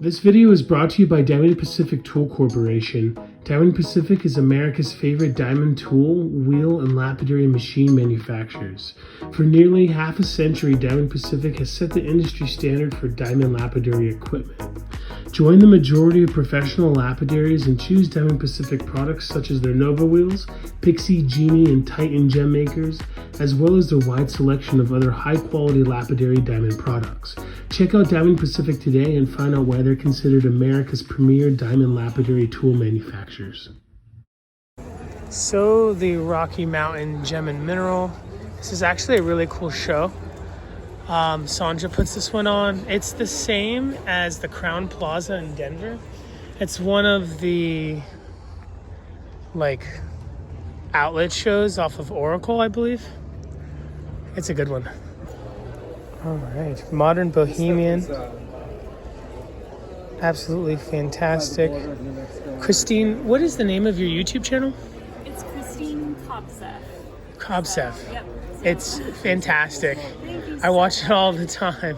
This video is brought to you by Diamond Pacific Tool Corporation. Diamond Pacific is America's favorite diamond tool, wheel, and lapidary machine manufacturers. For nearly half a century, Diamond Pacific has set the industry standard for diamond lapidary equipment. Join the majority of professional lapidaries and choose Diamond Pacific products such as their Nova wheels, Pixie, Genie, and Titan gem makers, as well as their wide selection of other high-quality lapidary diamond products. Check out Diamond Pacific today and find out why they're considered America's premier diamond lapidary tool manufacturers. So the Rocky Mountain Gem and Mineral. This is actually a really cool show. Sandra puts this one on. It's the same as the Crown Plaza in Denver. It's one of the outlet shows off of Oracle, I believe. It's a good one. All right, Modern Bohemian. Absolutely fantastic. Christine, what is the name of your YouTube channel? It's Christine Kobsef. Yep. It's fantastic. Thank you I watch it all the time.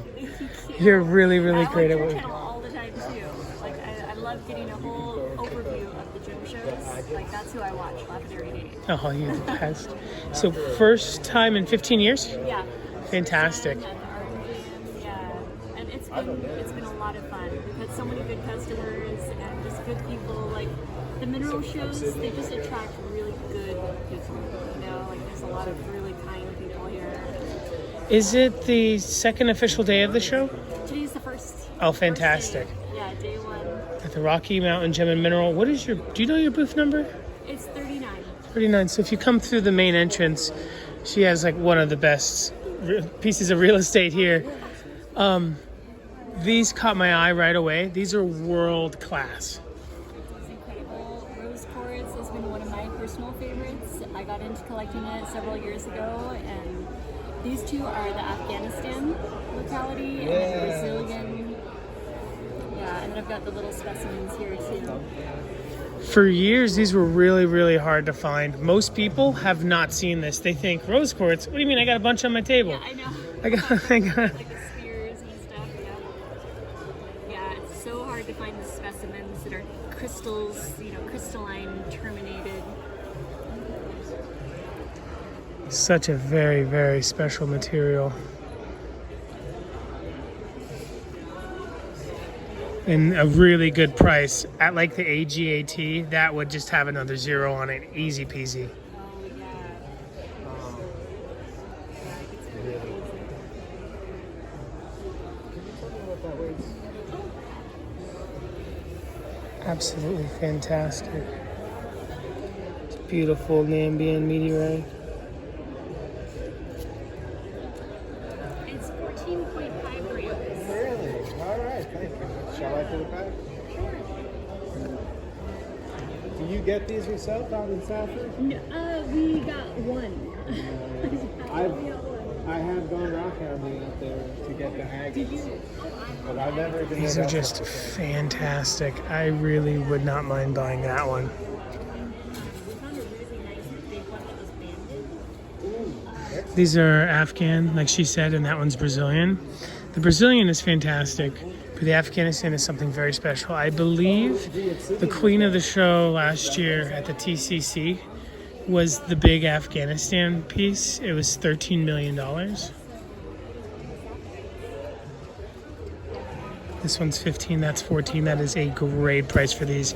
You're really, really great at what what you you do. All the time too. I love getting a whole overview of the gym shows. That's who I watch. Lapidary Days. Oh, you're the best. So first time in 15 years? Yeah. Fantastic. And and it's been a lot of fun. We've had so many good customers and just good people. The mineral shows, they just attract really good people. There's a lot of really kind people here. Is it the second official day of the show? Today's the first. Oh, fantastic. Yeah, day one. At the Rocky Mountain Gem and Mineral. What is do you know your booth number? It's 39. 39. So if you come through the main entrance, she has one of the best pieces of real estate here. These caught my eye right away. These are world class. It's incredible. Rose quartz has been one of my personal favorites. I got into collecting it several years ago, and these two are the Afghanistan locality and the Brazilian. Yeah, and then I've got the little specimens here too. For years, these were really, really hard to find. Most people have not seen this. They think, rose quartz? What do you mean? I got a bunch on my table. Yeah, I know. I got Like the spheres and stuff, yeah, it's so hard to find the specimens that are crystals, crystalline, terminated. Such a very, very special material. And a really good price. At the AGAT, that would just have another zero on it. Easy peasy. Oh, yeah. I think it's really amazing. Absolutely fantastic. It's beautiful Nambian meteorite. It's 14.5 grams. Really? All right, thank you. Shall I put it back? Sure. Do you get these yourself out in Safford? No, we got one. I have gone rock hounding up there to get the agates. Did you? But I've never been These are just fantastic. I really would not mind buying that one. We found a really nice big one that was banded. These are Afghan, like she said, and that one's Brazilian. The Brazilian is fantastic, but the Afghanistan is something very special. I believe the queen of the show last year at the TCC was the big Afghanistan piece. It was $13 million. This one's 15, that's 14. That is a great price for these.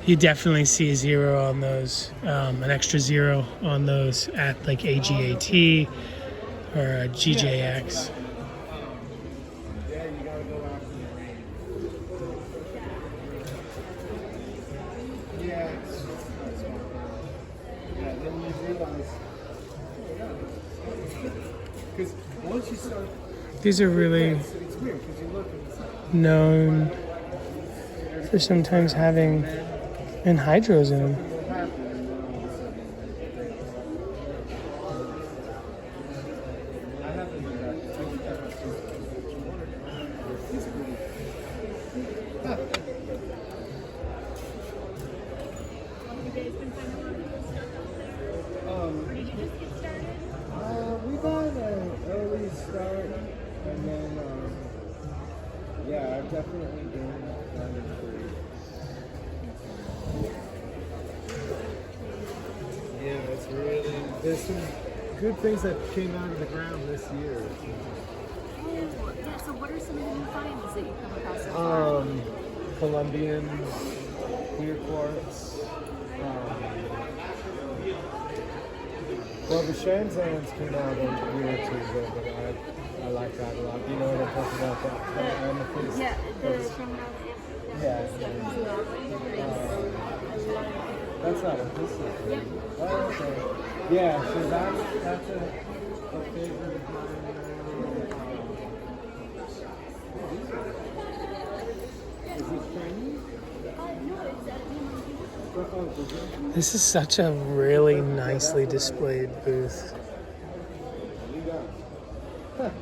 You definitely see a zero on those, an extra zero on those at AGAT or a GJX. These are really known for sometimes having anhydrous in them. We got an early start, and then Yeah, I've definitely been under free. Yeah, that's really. There's some good things that came out of the ground this year. Oh, yeah. So what are some of the new finds that you've come across so far? Colombian clear quartz. Well, the Shanzans came out a year or two ago, but I like that a lot. Do you know what I'm talking about? That amethyst? Yeah, the Shamrock. Yeah. That's not a this is. Yep. Oh, okay. Yeah, so that's a favorite of mine. Is it Chinese? No, it's This is such a really nicely displayed booth. You got it.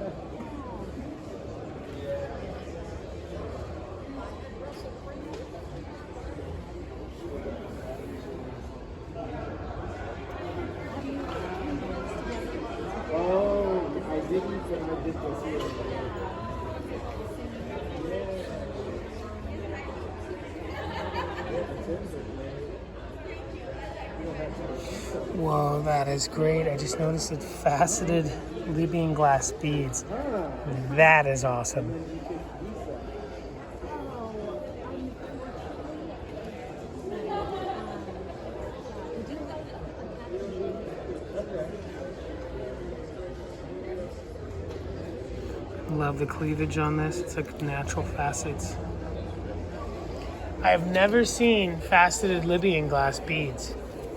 Oh, I didn't, but I did this here. Whoa, that is great. I just noticed it faceted Libyan glass beads. That is awesome. Love the cleavage on this. It's like natural facets. I've never seen faceted Libyan glass beads.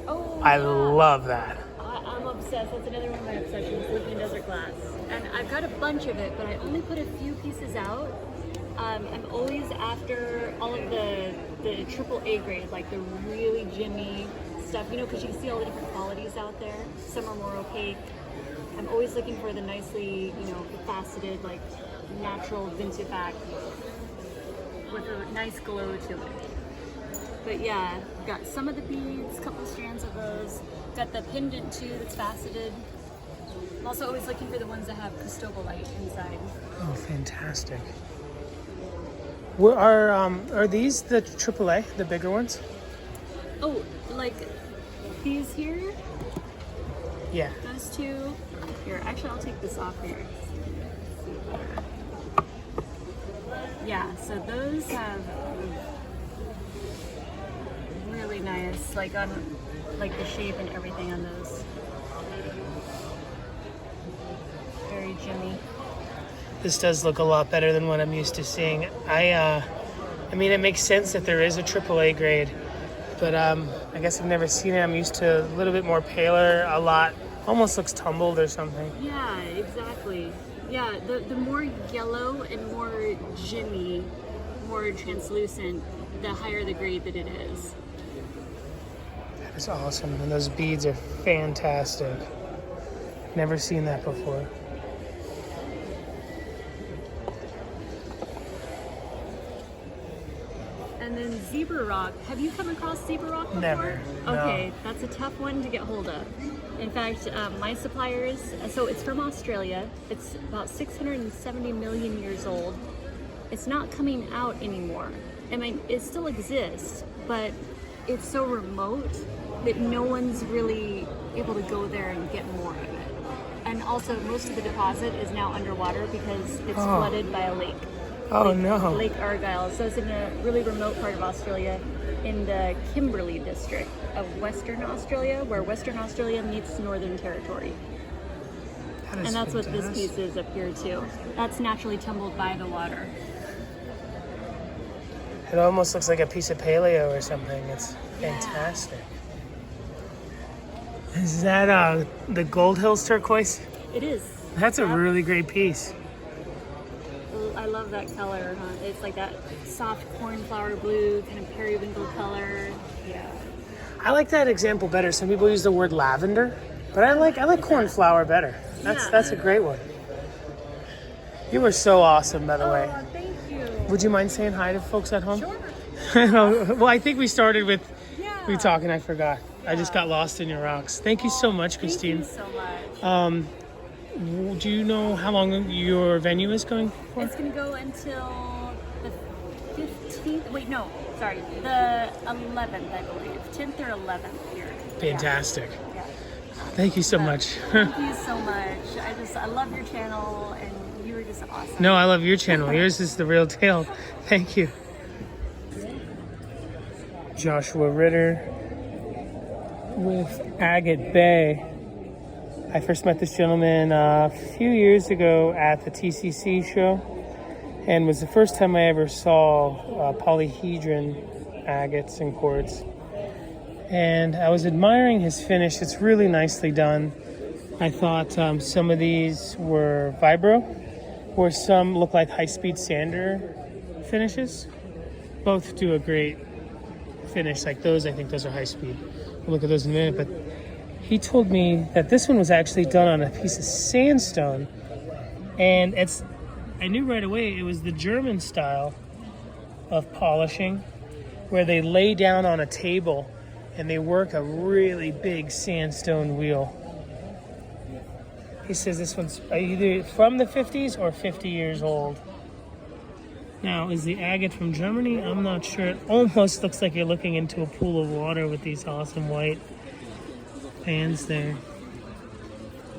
Oh, I yeah. love that. I'm obsessed. That's another one of my obsessions, Libyan desert glass. And I've got a bunch of it, but I only put a few pieces out. I'm always after all of the triple A grade, like the really jimmy stuff, you know, because you can see all the different qualities out there. Some are more opaque. I'm always looking for the nicely, you know, faceted, like natural vintifact with a nice glow to it. But yeah, got some of the beads, a couple strands of those. Got the pendant too that's faceted. I'm also always looking for the ones that have cristobalite inside. Oh, fantastic. What are these the AAA, the bigger ones? Oh, like these here? Yeah. Those two. Here, actually I'll take this off here. Yeah, so those have really nice, like on like the shape and everything on those. Very jimmy. This does look a lot better than what I'm used to seeing. I mean, it makes sense that there is a AAA grade, but I guess I've never seen it. I'm used to a little bit more paler, a lot, almost looks tumbled or something. Yeah, exactly. Yeah, the more yellow and more jimmy, more translucent, the higher the grade that it is. That is awesome, and those beads are fantastic. Never seen that before. And then zebra rock. Have you come across zebra rock before? Never. Okay, No. that's a tough one to get hold of. In fact, my suppliers, so it's from Australia. It's about 670 million years old. It's not coming out anymore. I mean, it still exists, but it's so remote that no one's really able to go there and get more of it. And also, most of the deposit is now underwater because it's flooded by a lake. Oh no. Lake Argyle. So it's in a really remote part of Australia in the Kimberley district of Western Australia, where Western Australia meets Northern Territory. That is And that's what this fantastic. piece is up here too. That's naturally tumbled by the water. It almost looks like a piece of paleo or something. It's fantastic. Is that the Gold Hills turquoise? It is. That's a Yep. really great piece. I love that color. Huh? It's like that soft cornflower blue, kind of periwinkle color. Yeah. I like that example better. Some people use the word lavender, but I like cornflower better. That's a great one. You were so awesome, by the way. Oh, thank you. Would you mind saying hi to folks at home? Sure. Well, I think we started with Yeah. we talking. I forgot. I just got lost in your rocks. Thank you so much, Christine. Thank you so much. Do you know how long your venue is going for? It's going to go until the 15th. Wait, no, sorry, the 11th, I believe. 10th or 11th here. Fantastic. Yeah. Thank you so much. Thank you so much. I love your channel, and you were just awesome. No, I love your channel. Yours is the real deal. Thank you. Joshua Ritter with Agate Bay. I first met this gentleman a few years ago at the TCC show, and was the first time I ever saw polyhedron agates and quartz. And I was admiring his finish. It's really nicely done. I thought some of these were vibro, or some look like high-speed sander finishes. Both do a great finish. Like those, I think those are high-speed. We'll look at those in a minute. But he told me that this one was actually done on a piece of sandstone. And I knew right away it was the German style of polishing, where they lay down on a table and they work a really big sandstone wheel. He says this one's either from the 50s or 50 years old. Now, is the agate from Germany? I'm not sure. It almost looks like you're looking into a pool of water with these awesome white pans there.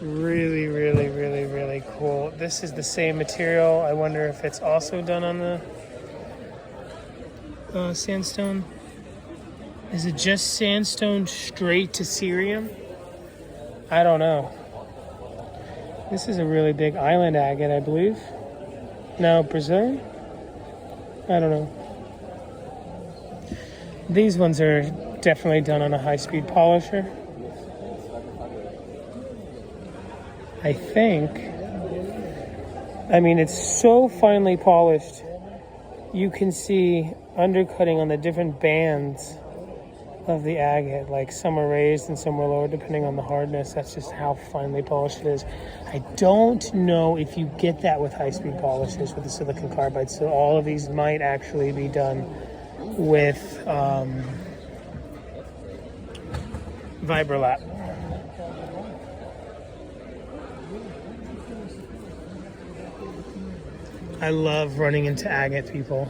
Really, really, really, really cool. This is the same material. I wonder if it's also done on the sandstone. Is it just sandstone straight to cerium? I don't know. This is a really big island agate, I believe. Now, Brazilian? I don't know. These ones are definitely done on a high-speed polisher. I think. I mean, it's so finely polished. You can see undercutting on the different bands of the agate. Like some are raised and some are lower depending on the hardness. That's just how finely polished it is. I don't know if you get that with high-speed polishes with the silicon carbide. So all of these might actually be done with Vibrolap. I love running into agate people.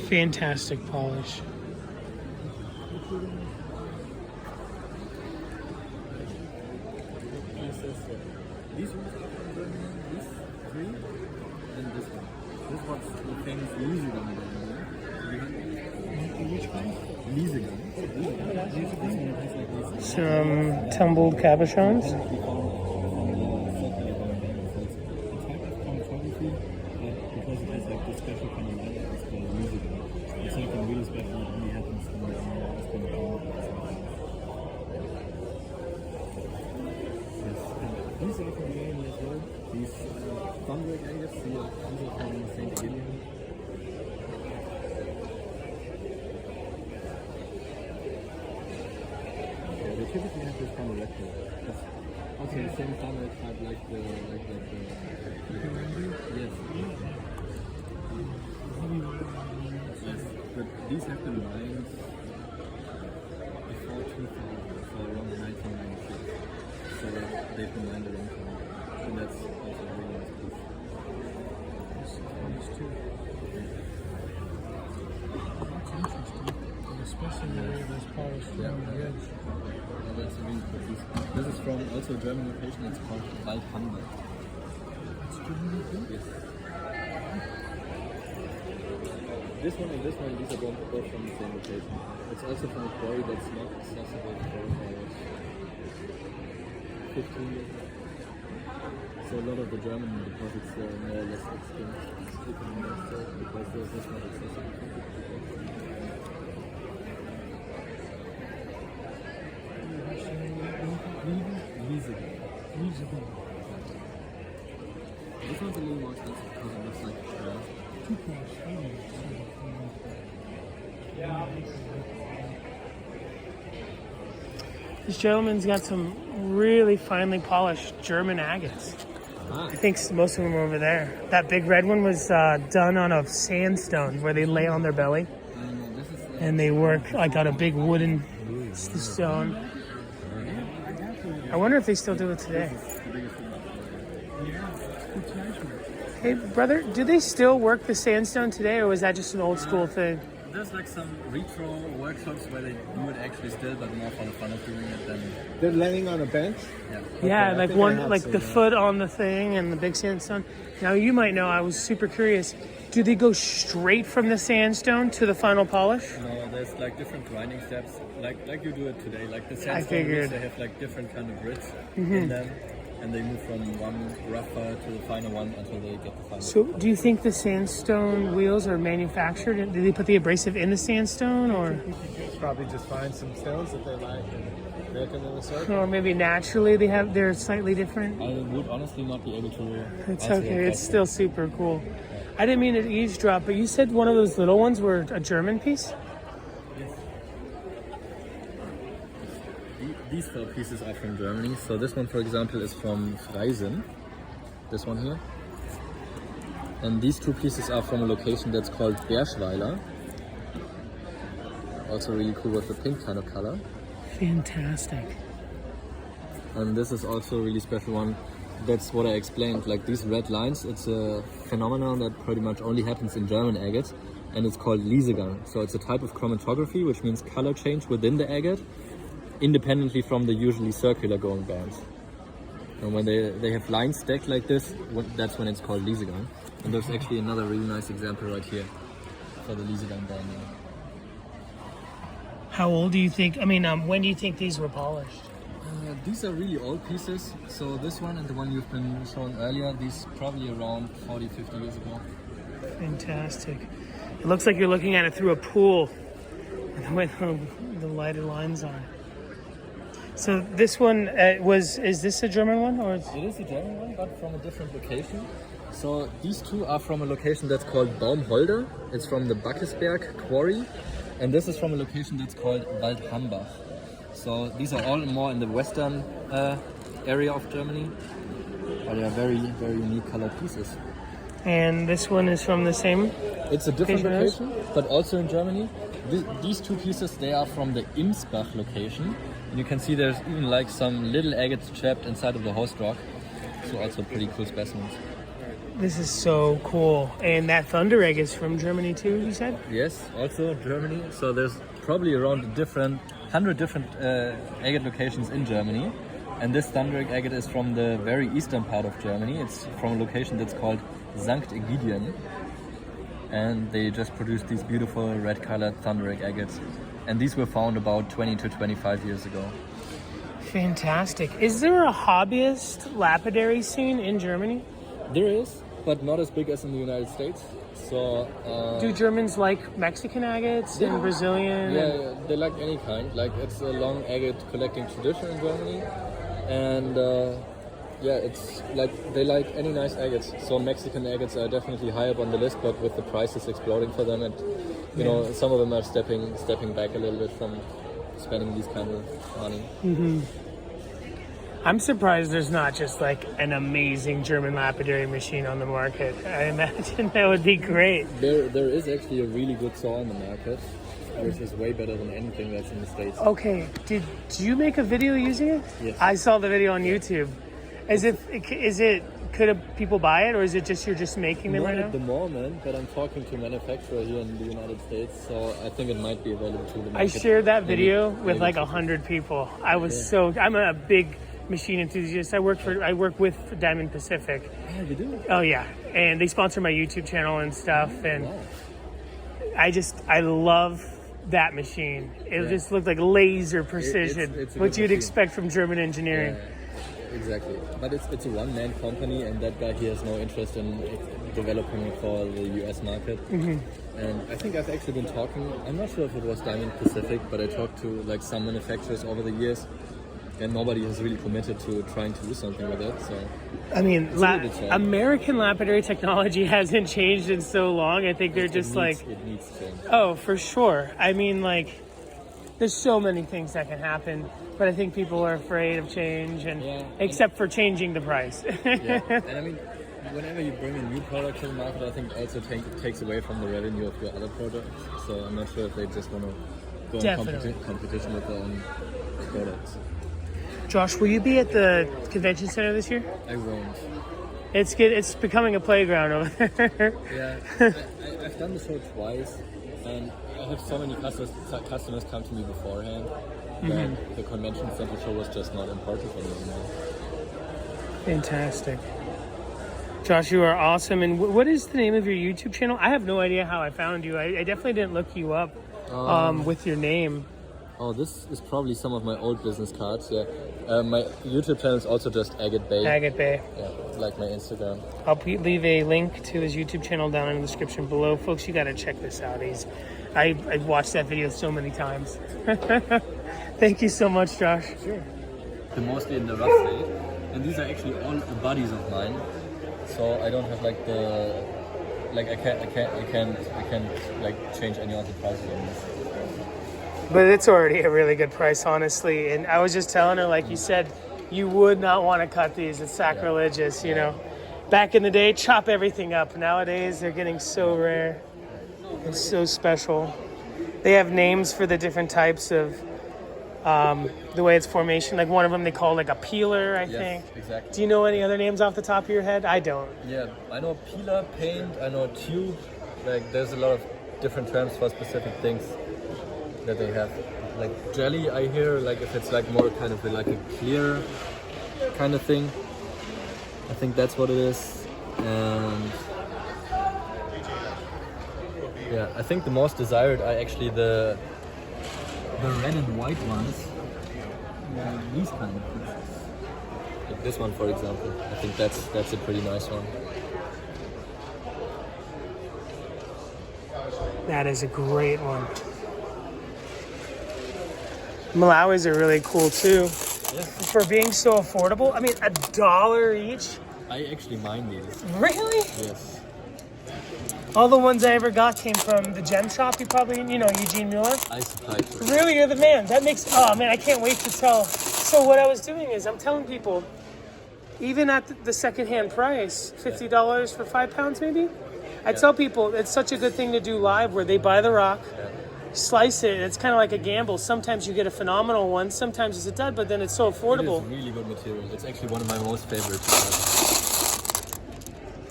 Fantastic polish. These ones are from Germany, these three, and this one. This one's the famous Liesegang. Which one? Liesegang. Some tumbled cabochons. Because it has like this special kind of leather, it's called Liesegang. It's something really special that only happens in the These are from Germany as well. These thunderbolt agates, these are from St. Gillian. Yeah, they typically have this kind of record. Okay, the same thunderbolt type like the yes. Yes, but these have been mined before 2000, so around 1996. So they've been mined a long time, and that's also a really nice piece. These two. That's interesting, especially the way this polished around the edge. Yeah, that's really cool. This is from also a German location. It's called Waldhammer. It's German? Yes. This one and this one, these are both from the same location. It's also from a quarry that's not accessible for 15 years. So a lot of the German deposits are more or less extinct because there's just not accessible. This one's a little more expensive because it looks like trash. This gentleman's got some really finely polished German agates. I think most of them are over there. That big red one was done on a sandstone where they lay on their belly. And they work like on a big wooden stone. I wonder if they still do it today. The biggest one. Hey, brother, do they still work the sandstone today, or was that just an old school thing? There's like some retro workshops where they do it actually still, but more for the fun of doing it than. They're laying on a bench. Yeah. Yeah, I like think I one, have like seen the that. foot on the thing and the big sandstone. Now you might know. I was super curious. Do they go straight from the sandstone to the final polish? No, there's like different grinding steps, like you do it today. Like the I sandstone figured. grits, they have like different kind of grits in them, and they move from one rougher to the final one until they get the final. So, do you think the sandstone wheels are manufactured? Did they put the abrasive in the sandstone, or Probably just find some stones that they like and make them in a circle. or maybe naturally they're slightly different? I would honestly not be able to. It's answer okay. that It's question. still super cool. I didn't mean to eavesdrop, but you said one of those little ones were a German piece. These 4 pieces are from Germany. So this one, for example, is from Freising. This one here. And these 2 pieces are from a location that's called Berschweiler. Also really cool with the pink kind of color. Fantastic. And this is also a really special one. That's what I explained. Like these red lines, it's a phenomenon that pretty much only happens in German agates. And it's called Liesegang. So it's a type of chromatography, which means color change within the agate, independently from the usually circular going bands. And when they have lines stacked like this, that's when it's called Liesegang. And there's actually another really nice example right here for the Liesegang banding. How old do you think? I mean, when do you think these were polished? These are really old pieces. So this one and the one you've been shown earlier, these probably around 40, 50 years ago. Fantastic. It looks like you're looking at it through a pool with the lighted lines on. So this one is this a German one or? It is a German one, but from a different location. So these 2 are from a location that's called Baumholder. It's from the Backesberg quarry. And this is from a location that's called Waldhambach. So these are all more in the western area of Germany. But they are very, very unique colored pieces. And this one is from the same. It's a different Location? location, but also in Germany. These 2 pieces, they are from the Imsbach location. And you can see there's even like some little agates trapped inside of the host rock. So also pretty cool specimens. This is so cool. And that thunder egg is from Germany too, you said? Yes, also Germany. So there's probably around 100 different agate locations in Germany. And this thunder egg agate is from the very eastern part of Germany. It's from a location that's called Sankt Egidien. And they just produce these beautiful red colored thunder egg agates. And these were found about 20 to 25 years ago. Fantastic. Is there a hobbyist lapidary scene in Germany? There is, but not as big as in the United States. So Do Germans like Mexican agates and Brazilian? yeah, they like any kind. Like it's a long agate collecting tradition in Germany, and yeah, it's like they like any nice agates. So Mexican agates are definitely high up on the list, but with the prices exploding for them, and you know, some of them are stepping back a little bit from spending these kind of money. I'm surprised there's not just like an amazing German lapidary machine on the market. I imagine that would be great. There is actually a really good saw on the market, which is way better than anything that's in the States. Okay, did you make a video using it? Yes. I saw the video on YouTube. Could people buy it, or is it just you're just making them Not right at the now? moment, but I'm talking to a manufacturer here in the United States, so I think it might be available to the market. I shared that video with maybe like to- 100 people. I'm a big machine enthusiast. I work with Diamond Pacific. Yeah, you do? Oh yeah, and they sponsor my YouTube channel and stuff, and Wow. I love that machine. It just looked like laser precision, it's a what good you'd machine. expect from German engineering. Yeah, exactly. But it's a one-man company, and that guy he has no interest in developing it for the US market. And I think I've actually been talking, I'm not sure if it was Diamond Pacific, but I talked to like some manufacturers over the years, and nobody has really committed to trying to do something with it. So I mean, a little bit sad. American lapidary technology hasn't changed in so long. I think they're just it needs change. oh, for sure. I mean, like, there's so many things that can happen, but I think people are afraid of change, and Yeah. except for changing the price. Yeah, and I mean, whenever you bring a new product to the market, I think it also takes away from the revenue of your other products. So I'm not sure if they just want to go in Definitely. competition with their own products. Josh, will you be at the convention center this year? I won't. It's good. It's becoming a playground over there. Yeah, I've done the show twice, and I have so many customers come to me beforehand that the convention center show was just not important for me anymore. Fantastic. Josh, you are awesome. And what is the name of your YouTube channel? I have no idea how I found you. I definitely didn't look you up with your name. Oh, this is probably some of my old business cards. Yeah, my YouTube channel is also just Agate Bay. Agate Bay. Yeah, like my Instagram. I'll leave a link to his YouTube channel down in the description below. Folks, you got to check this out. I've watched that video so many times. Thank you so much, Josh. Sure. They're mostly in the rough state, and these are actually all buddies of mine. So I don't have like I can't like change any of the prices on this. But it's already a really good price, honestly. And I was just telling her, like you said, you would not want to cut these. It's sacrilegious, you know. Back in the day, chop everything up. Nowadays, they're getting so rare. It's so special. They have names for the different types of the way it's formation. Like one of them they call like a peeler, I think. Exactly. Do you know any other names off the top of your head? I don't. Yeah, I know peeler, paint, I know tube. Like there's a lot of different terms for specific things that they have. Like jelly, I hear, like if it's like more kind of like a clear kind of thing. I think that's what it is. And yeah, I think the most desired are actually the red and white ones. These kind of pieces. Like this one, for example. I think that's a pretty nice one. That is a great one. Malawis are really cool too. Yeah. For being so affordable. I mean, $1 each. I actually mine these. Really? Yes. All the ones I ever got came from the gem shop. You probably, Eugene Mueller. I supplied for it. Really, you're the man. That makes, oh man, I can't wait to tell. So what I was doing is I'm telling people, even at the secondhand price, $50 for 5 pounds maybe. I tell people it's such a good thing to do live where they buy the rock, slice it, and it's kind of like a gamble. Sometimes you get a phenomenal one, sometimes it's a dud, but then it's so affordable. It is really good material. It's actually one of my most favorites.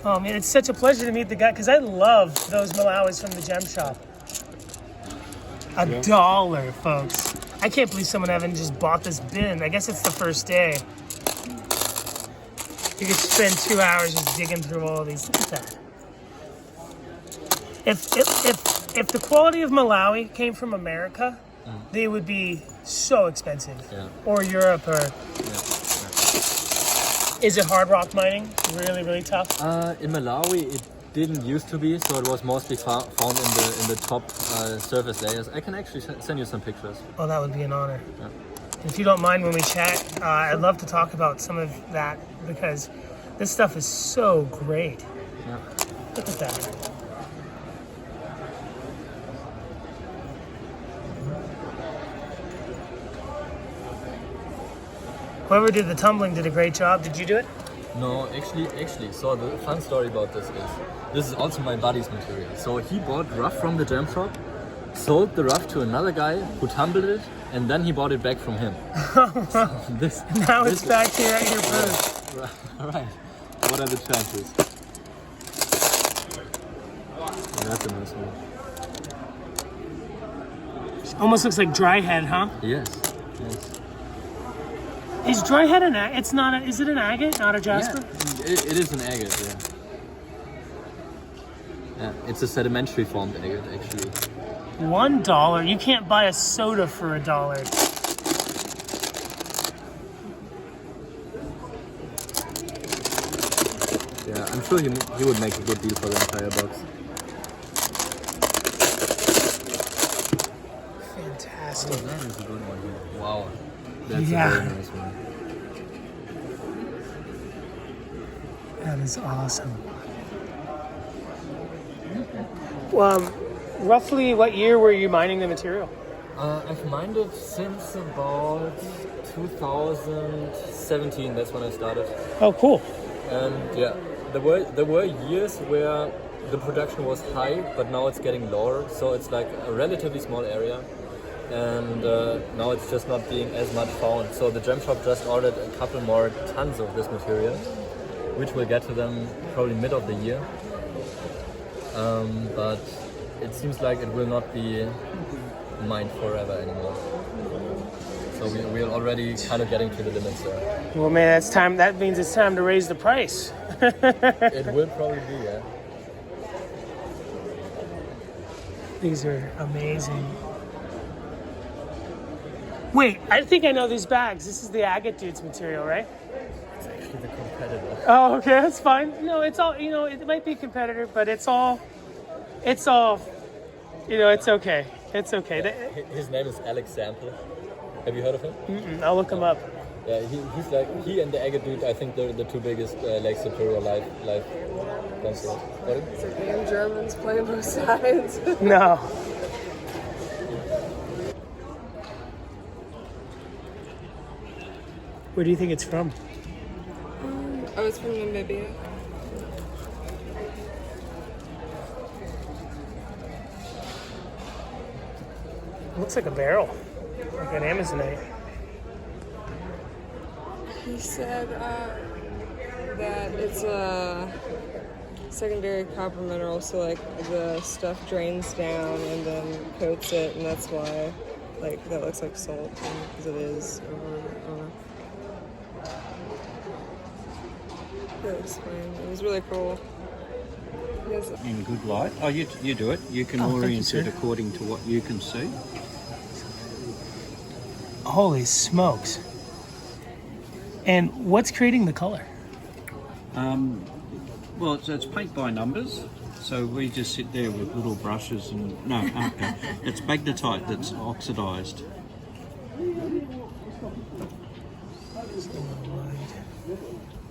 Oh man, it's such a pleasure to meet the guy because I love those Malawis from the gem shop. $1, folks. I can't believe someone haven't just bought this bin. I guess it's the first day. You could spend 2 hours just digging through all of these. Look at that. If the quality of Malawi came from America, they would be so expensive. Yeah. Or Europe, or. Is it hard rock mining? Really, really tough? In Malawi, it didn't used to be, so it was mostly found in the top surface layers. I can actually send you some pictures. Oh, that would be an honor. Yeah. If you don't mind when we chat, I'd love to talk about some of that because this stuff is so great. Yeah. Look at that. Whoever did the tumbling did a great job. Did you do it? No, actually. So the fun story about this is also my buddy's material. So he bought rough from the gem shop, sold the rough to another guy who tumbled it, and then he bought it back from him. Now it's back here at your booth. Right. What are the chances? Yeah, that's a nice one. Almost looks like dry head, huh? Yes. Is dry head an agate? It's not. Is it an agate, not a jasper? Yeah, it is an agate. Yeah. Yeah, it's a sedimentary formed agate, actually. $1. You can't buy a soda for $1. Yeah, I'm sure he would make a good deal for the entire box. Fantastic. Oh, that is a good one here. Wow. That's a very nice one. That is awesome. Roughly what year were you mining the material? I've mined it since about 2017. That's when I started. Oh, cool. And yeah, there were years where the production was high, but now it's getting lower. So it's like a relatively small area. and now it's just not being as much found. So the gem shop just ordered a couple more tons of this material, which will get to them probably mid of the year. But it seems like it will not be mined forever anymore. So we're already kind of getting to the limits there. Well, man, that's time. That means it's time to raise the price. It will probably be, yeah. These are amazing. Wait, I think I know these bags. This is the agate dude's material, right? It's actually the competitor. Oh, okay, that's fine. No, it's all, you know, it might be a competitor, but it's all, you know, it's okay. It's okay. His name is Alex Sample. Have you heard of him? I'll look him up. Yeah, he's like, he and the agate dude, I think they're the two biggest Lake Superior live concerts. What? So damn Germans play both sides. No. Where do you think it's from? Oh, it's from Namibia. Looks like a barrel, like an Amazonite. He said that it's a secondary copper mineral, so like the stuff drains down and then coats it, and that's why like that looks like salt, because it is. It was really cool. Yes. In good light. Oh, you do it. You can orient it according to what you can see. Holy smokes. And what's creating the color? Well, it's paint by numbers. So we just sit there with little brushes and... No, okay. It's magnetite that's oxidised.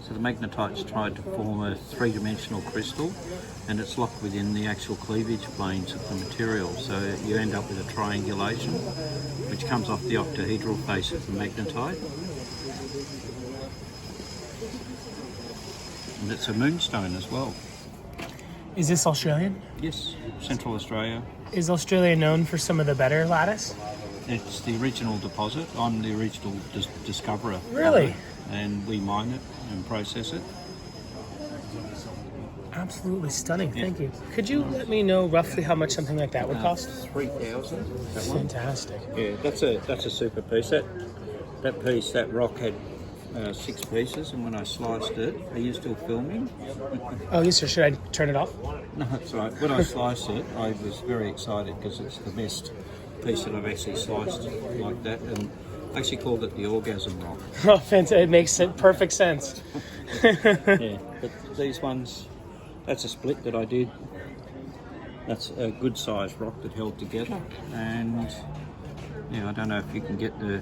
So the magnetite's tried to form a three-dimensional crystal, and it's locked within the actual cleavage planes of the material. So you end up with a triangulation, which comes off the octahedral face of the magnetite. And it's a moonstone as well. Is this Australian? Yes, Central Australia. Is Australia known for some of the better lattice? It's the original deposit. I'm the original discoverer. Really? And we mine it and process it. Absolutely stunning. Thank you. Could you let me know roughly how much something like that would cost? 3,000. Fantastic. Yeah, that's a super piece. That rock had 6 pieces, and when I sliced it, are you still filming? Oh, yes, sir. Should I turn it off? No, that's right. When I sliced it, I was very excited because it's the best piece that I've actually sliced like that, and I actually called it the orgasm rock. Oh, fantastic. It makes perfect sense. Yeah, but these ones, that's a split that I did. That's a good sized rock that held together, and yeah, I don't know if you can get the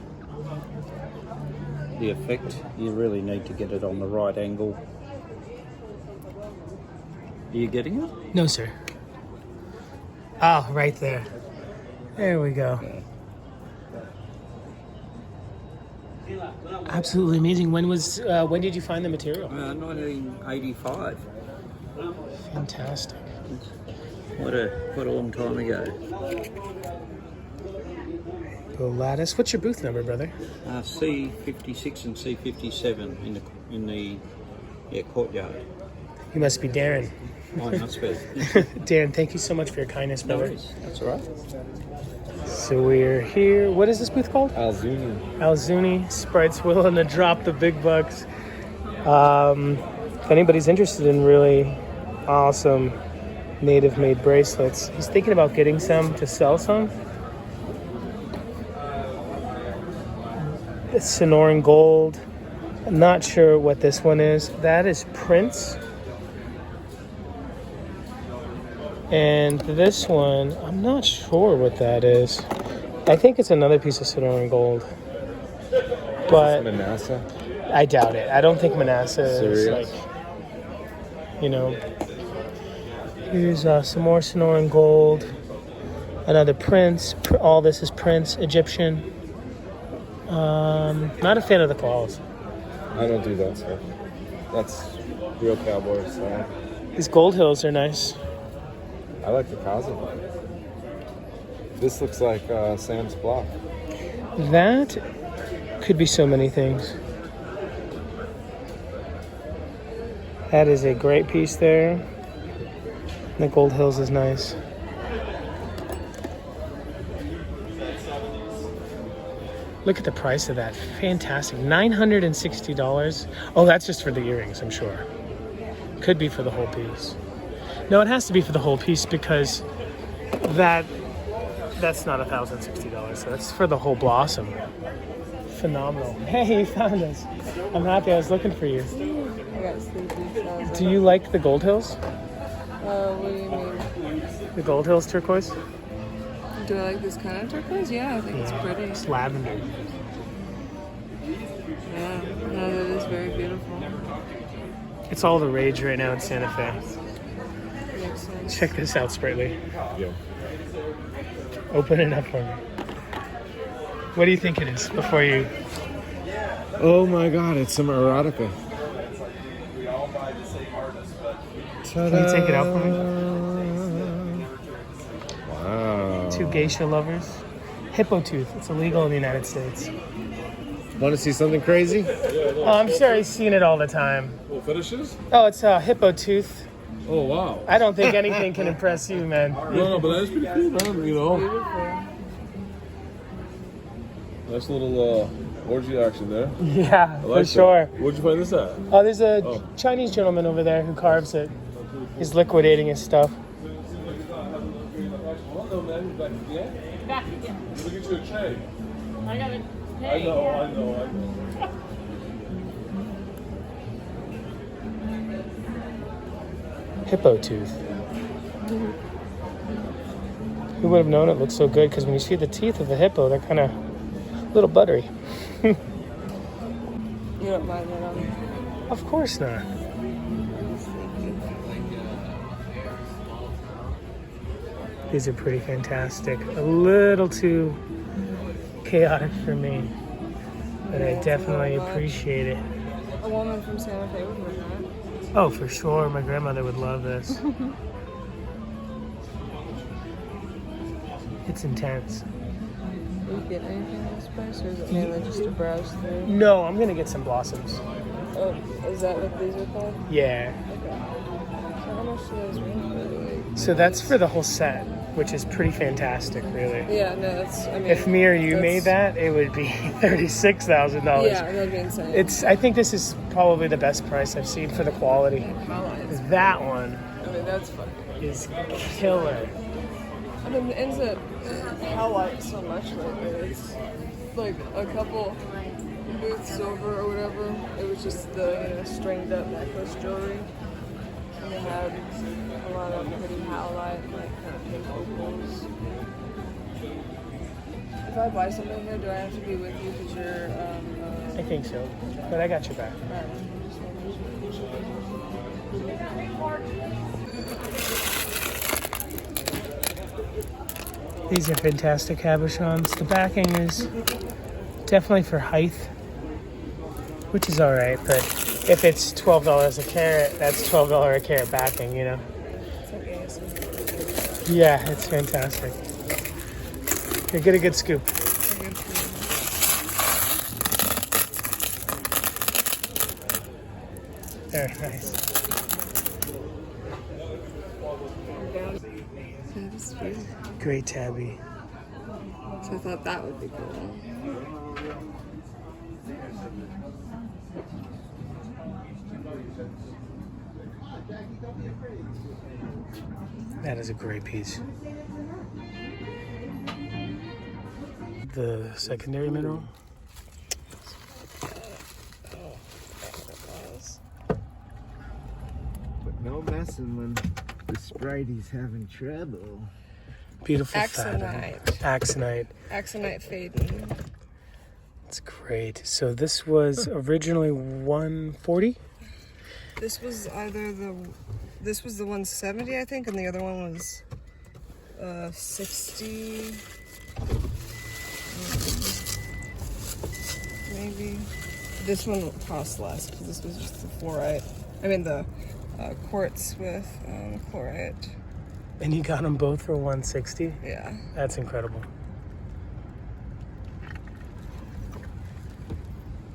effect. You really need to get it on the right angle. Are you getting it? No, sir. Oh, right there. There we go. Okay. Absolutely amazing. When did you find the material? 1985. Fantastic. What a long time ago. The lattice. What's your booth number, brother? C56 and C57 in the courtyard. You must be Darren. Oh, must be. Darren, thank you so much for your kindness, No brother. worries. That's all right. So we're here. What is this booth called? Alzuni. Sprite's willing to drop the big bucks. If anybody's interested in really awesome native-made bracelets, he's thinking about getting some to sell some. It's Sonoran Gold. I'm not sure what this one is. That is Prince. And this one, I'm not sure what that is. I think it's another piece of Sonoran Gold. But Manasseh. I doubt it. I don't think Manasseh is Serious? like, you know. Here's some more Sonoran Gold. Another Prince. All this is Prince, Egyptian. Not a fan of the claws. I don't do that stuff. That's real cowboy style. These gold hills are nice. I like the Kaza. This looks like Sam's block. That could be so many things. That is a great piece there. The Gold Hills is nice. Look at the price of that. Fantastic. $960. Oh, that's just for the earrings, I'm sure. Could be for the whole piece. No, it has to be for the whole piece because that's not $1,060. So that's for the whole blossom. Phenomenal. Hey, you found us. I'm happy. I was looking for you. I got sleepy. Do you like the Gold Hills? What do you mean? The Gold Hills turquoise? Do I like this kind of turquoise? Yeah, I think it's pretty. It's lavender. Yeah, no, that is very beautiful. It's all the rage right now in Santa Fe. Makes sense. Check this out, Sprightly. Yeah. Open it up for me. What do you think it is before you... Oh my God, it's some erotica. Can you take it out for me? Wow. Two geisha lovers. Hippo tooth. It's illegal in the United States. Want to see something crazy? Oh, I'm sure he's seen it all the time. Oh, fetishes? Oh, it's a hippo tooth. Oh, wow. I don't think anything can impress you, man. No, but that's pretty cool, man, you know. Beautiful. Nice little orgy action there. Yeah, I for like sure. it. Where'd you find this at? Oh, there's a Chinese gentleman over there who carves it. He's liquidating his stuff. Hello, man. You back again? Back again. Look at your tray. I got it. I know. Hippo tooth. Who would have known it looked so good? Because when you see the teeth of the hippo, they're kind of a little buttery. You don't mind that on Of course not. These are pretty fantastic. A little too chaotic for me, but I definitely appreciate it. a woman from Santa Fe would wear that. Oh, for sure. My grandmother would love this. It's intense. Are you getting anything in this price, or is it mainly just a browse through? No, I'm gonna get some blossoms. Oh, is that what these are called? Yeah. Okay. So how much do those range for? So that's for the whole set, which is pretty fantastic, really. Yeah, no, that's, I mean... If me or you that's- made that, it would be $36,000. Yeah, that'd be insane. I think this is probably the best price I've seen for the quality. Highlights. That one I mean, that's fucking... is killer. I mean, it ends up highlight so much lately. It's like a couple booths over or whatever. It was just the stringed up necklace jewelry. And they had a lot of pretty highlight, like kind of pink opals. If I buy something here, do I have to be with you because you're, I think so, but I got your back. These are fantastic cabochons. The backing is definitely for height, which is all right, but if it's $12 a carat, that's $12 a carat backing, you know? Yeah, it's fantastic. Here, get a good scoop. Very nice. Great tabby. So I thought that would be cool. That is a great piece. The secondary mineral. But no messing when the Spritey's having trouble. Beautiful Axonite. Axonite. Axonite fading. That's great. So this was originally $140. This was this was the 170, I think, and the other one was 60. Maybe. This one cost less because this was just the fluorite. I mean the quartz with chlorite. And you got them both for 160? Yeah. That's incredible.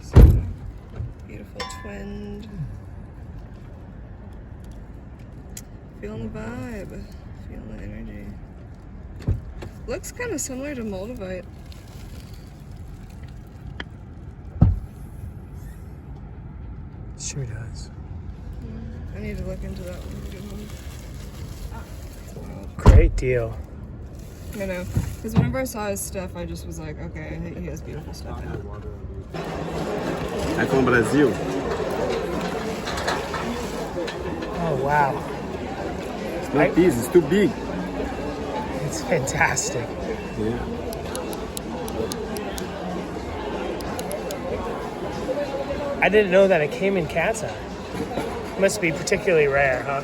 So, beautiful twinned. Feeling the vibe. Feeling the energy. Looks kind of similar to Moldavite. Sure does. I need to look into that one. Great deal. I know. Because whenever I saw his stuff, I just was like, okay, he has beautiful stuff now. I'm from Brazil. Oh, wow. It's not easy, it's too big. It's fantastic. Yeah. I didn't know that it came in cat's eye. Must be particularly rare, huh?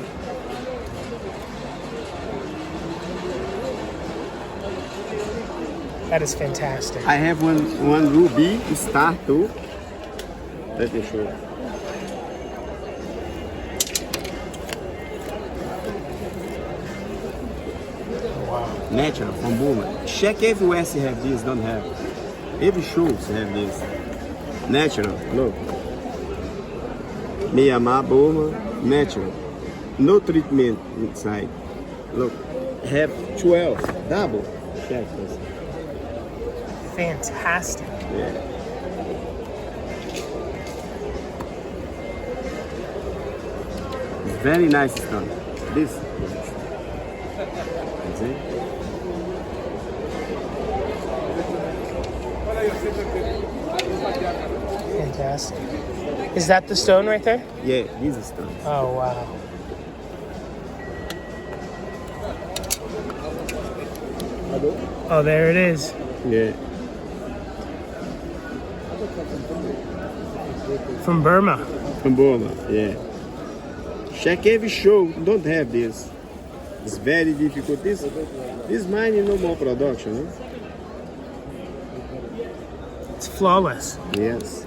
That is fantastic. I have one ruby star too. Let me show you. Wow. Natural from Burma. Check everywhere you have this, don't have. Every shows have this. Natural, look. Myanmar, Burma, natural. No treatment inside. Look, have 12, double. Check this. Fantastic. Yeah. It's very nice stone. This. See? Fantastic. Is that the stone right there? Yeah, this is stone. Oh, wow. Oh, there it is. Yeah. From Burma. From Burma, yeah. Check every show, don't have this. It's very difficult. This mine is no more production, huh? It's flawless. Yes.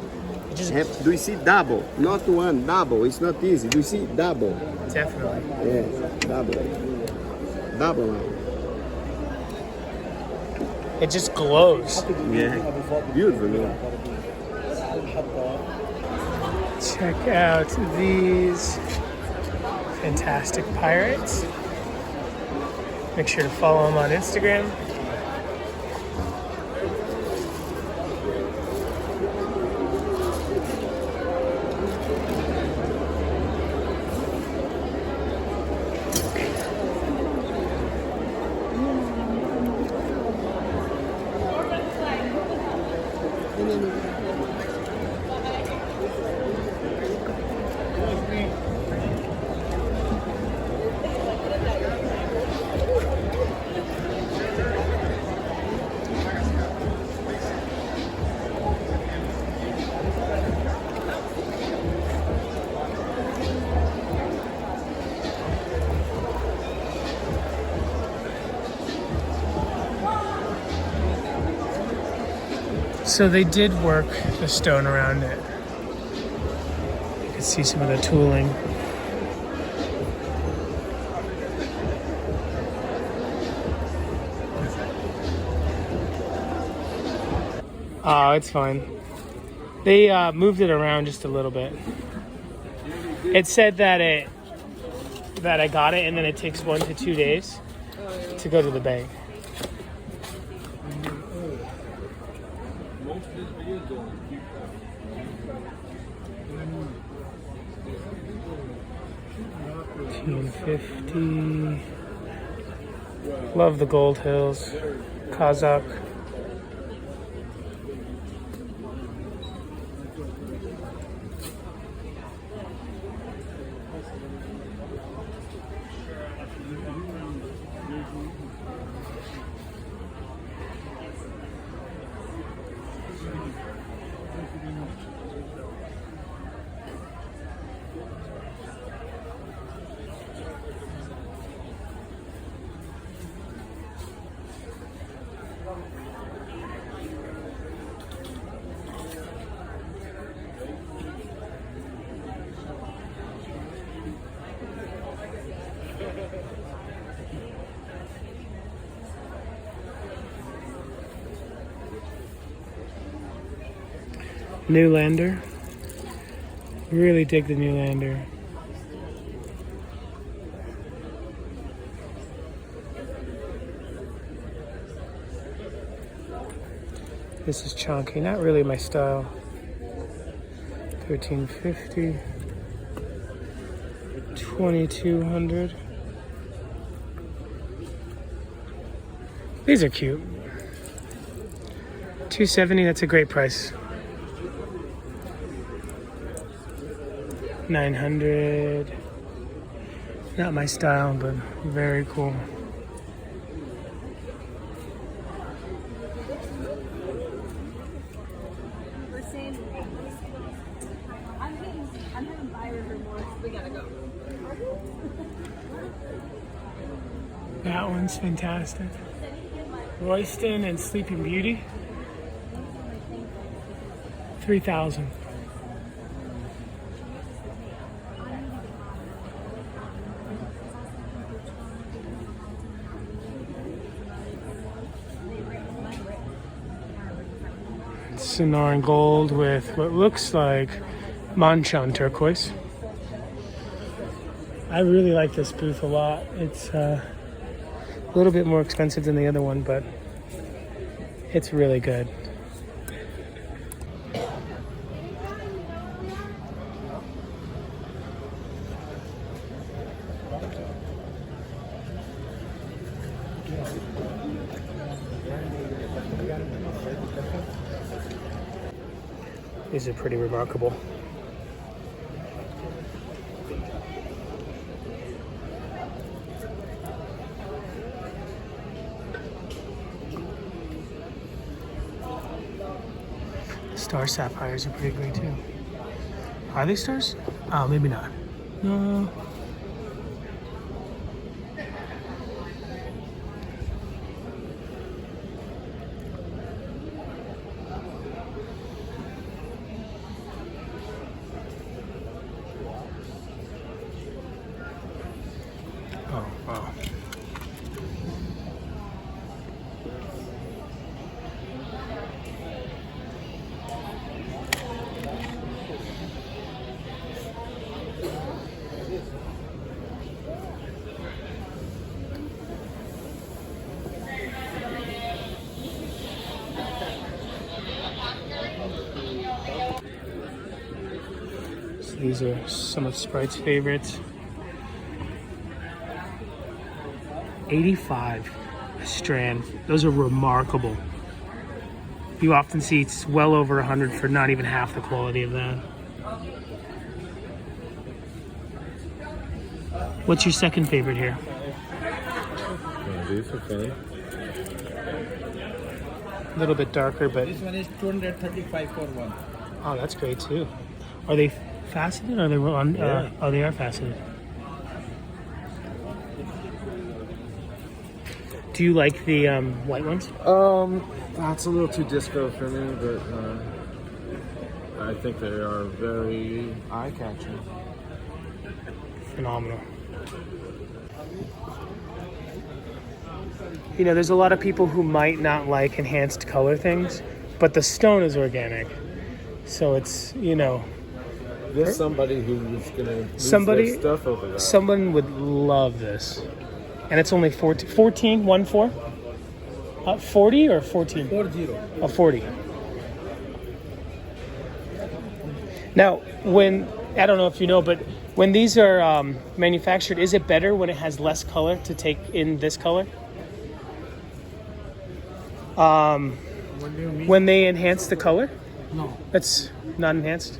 You just Do you see double? Not one, double. It's not easy. Do you see double? definitely. Yeah, double. Double line. It just glows. Yeah. Beautiful, man. Check out these fantastic pirates. Make sure to follow them on Instagram. So they did work the stone around it. You can see some of the tooling. Oh, it's fine. They moved it around just a little bit. It said that I got it and then it takes 1 to 2 days to go to the bank. $250. Love the Gold Hills. Kazakh. Newlander. Really dig the Newlander. This is chunky, not really my style. $13.50. $2,200. These are cute. $270, that's a great price. $900. Not my style, but very cool. I'm having buyer's remorse. We gotta go. That one's fantastic. Royston and Sleeping Beauty. 3,000. Sonoran gold with what looks like Manchon turquoise. I really like this booth a lot. It's a little bit more expensive than the other one, but it's really good. These are pretty remarkable. Star sapphires are pretty great too. Are they stars? Oh, maybe not. No. Oh, wow. So these are some of Sprite's favorites. 85 a strand. Those are remarkable. You often see it's well over 100 for not even half the quality of that. What's your second favorite here? These are funny. A little bit darker, but This one is 235 for one. oh, that's great too. Are they faceted? Or are they on? Oh, they are faceted. Do you like the white ones? That's a little too disco for me, but I think they are very eye-catching. Phenomenal. You know, there's a lot of people who might not like enhanced color things, but the stone is organic. So it's, you know, There's somebody who was gonna lose Somebody- their stuff over that. someone would love this. And it's only 14, 14? 40 or 14? 40. Oh, 40. Now, when, I don't know if you know, but when these are manufactured, is it better when it has less color to take in this color? What do you mean? When they enhance the color? No. It's not enhanced?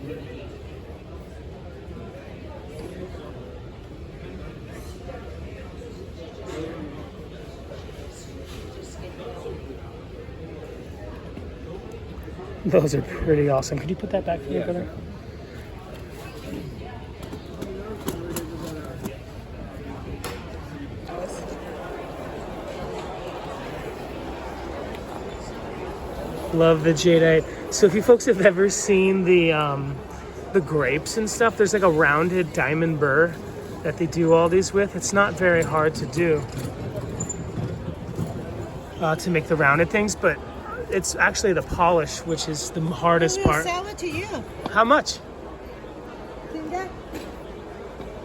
Those are pretty awesome. Could you put that back for me, brother? Love the jadeite. So if you folks have ever seen the grapes and stuff, there's like a rounded diamond burr that they do all these with. It's not very hard to do to make the rounded things, but it's actually the polish, which is the hardest part. Sell it to you. How much? Think that?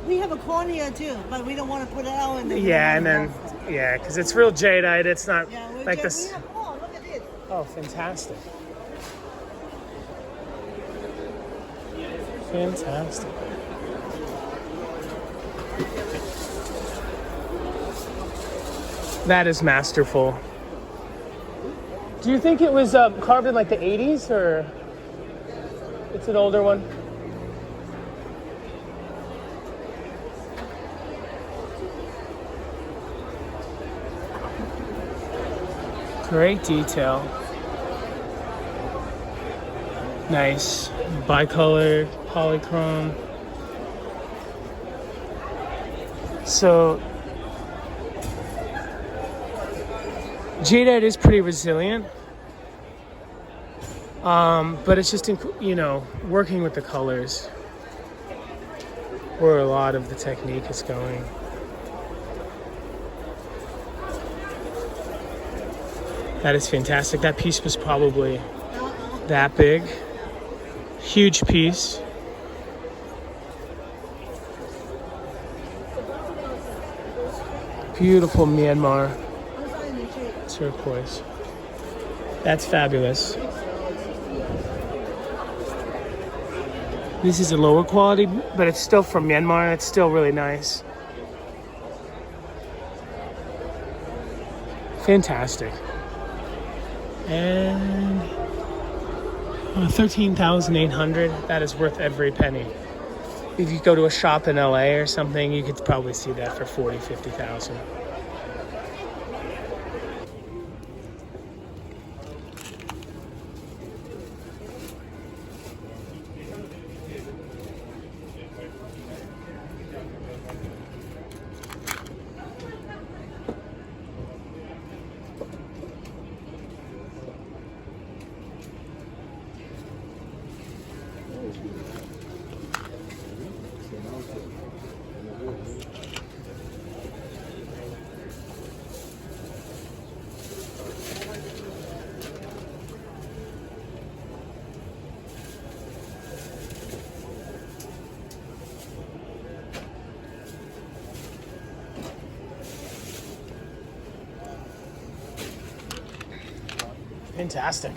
We have a cornea too, but we don't want to put it out in the. Yeah, and then because it's real jadeite. It's not like this. We have, oh, look at this. Oh, fantastic! Fantastic. That is masterful. Do you think it was carved in like the 80s, or it's an older one? Great detail. Nice. Bicolor, polychrome. So jadeite is pretty resilient, but it's just, working with the colors where a lot of the technique is going. That is fantastic. That piece was probably that big. Huge piece. Beautiful Myanmar turquoise. That's fabulous. This is a lower quality, but it's still from Myanmar. It's still really nice. Fantastic. And 13,800. That is worth every penny. If you go to a shop in LA or something, you could probably see that for 40, 50,000. Fantastic.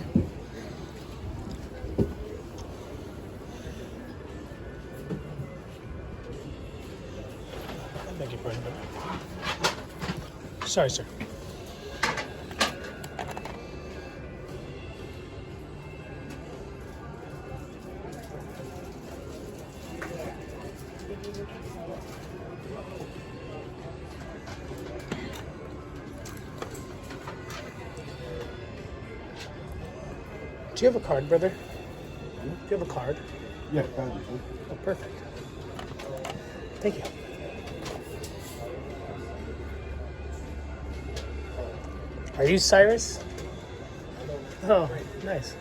I beg your pardon. Sorry, sir. Do you have a card, brother? Do you have a card? Yeah, card. Oh, perfect. Thank you. Are you Cyrus? Oh, nice.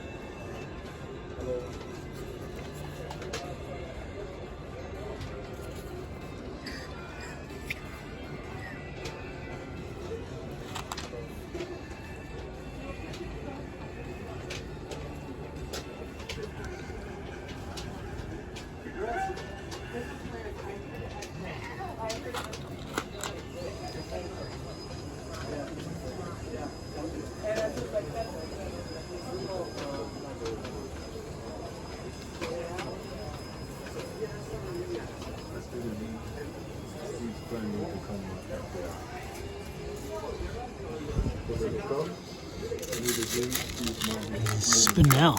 Spinel.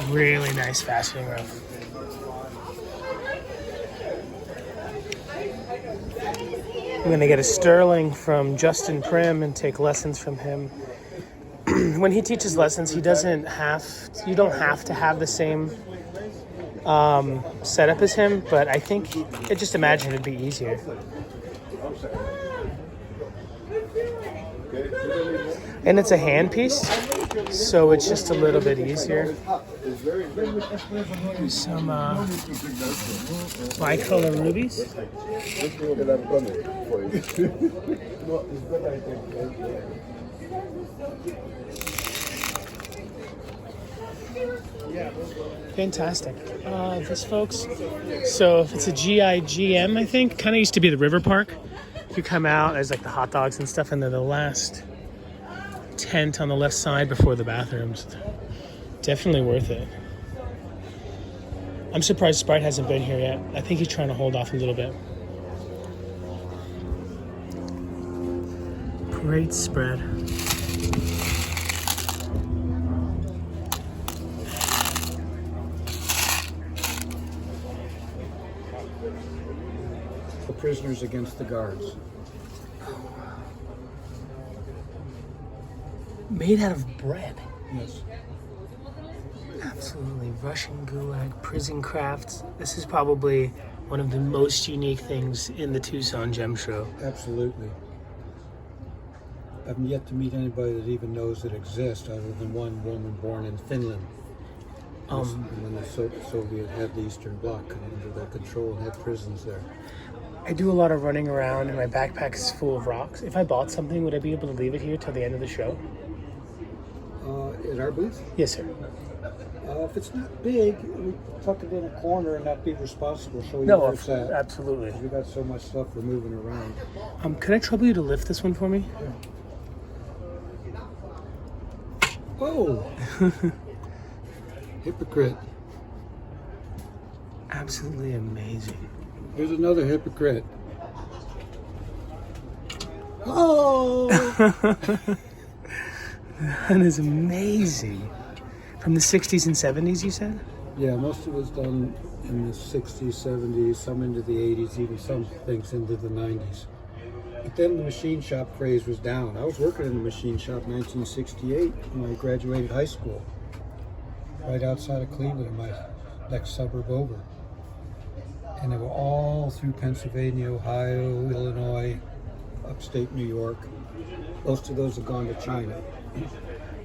Really nice fastening rope. I'm gonna get a sterling from Justin Prim and take lessons from him. When he teaches lessons, you don't have to have the same setup as him, but I think just imagine it'd be easier. And it's a hand piece, so it's just a little bit easier. Some bicolor rubies. Fantastic. This, folks. So if it's a GIGM, I think, kind of used to be the River Park. If you come out, there's like the hot dogs and stuff, and they're the last tent on the left side before the bathrooms. Definitely worth it. I'm surprised Sprite hasn't been here yet. I think he's trying to hold off a little bit. Great spread. The prisoners against the guards. Made out of bread. Yes. Absolutely. Russian gulag, prison crafts. This is probably one of the most unique things in the Tucson Gem Show. Absolutely. I've yet to meet anybody that even knows it exists, other than one woman born in Finland. When the Soviet had the Eastern Bloc under their control and had prisons there. I do a lot of running around, and my backpack is full of rocks. If I bought something, would I be able to leave it here till the end of the show? In our booth? Yes, sir. If it's not big, we tuck it in a corner and not be responsible. Show you No, where it's at. absolutely. We got so much stuff we're moving around. Could I trouble you to lift this one for me? Oh! Hypocrite. Absolutely amazing. Here's another hypocrite. Oh! That is amazing. From the 60s and 70s, you said? Yeah, most of it was done in the 60s, 70s, some into the 80s, even some things into the 90s. But then the machine shop craze was down. I was working in the machine shop in 1968 when I graduated high school, right outside of Cleveland, in my next suburb over. And they were all through Pennsylvania, Ohio, Illinois, upstate New York. Most of those have gone to China.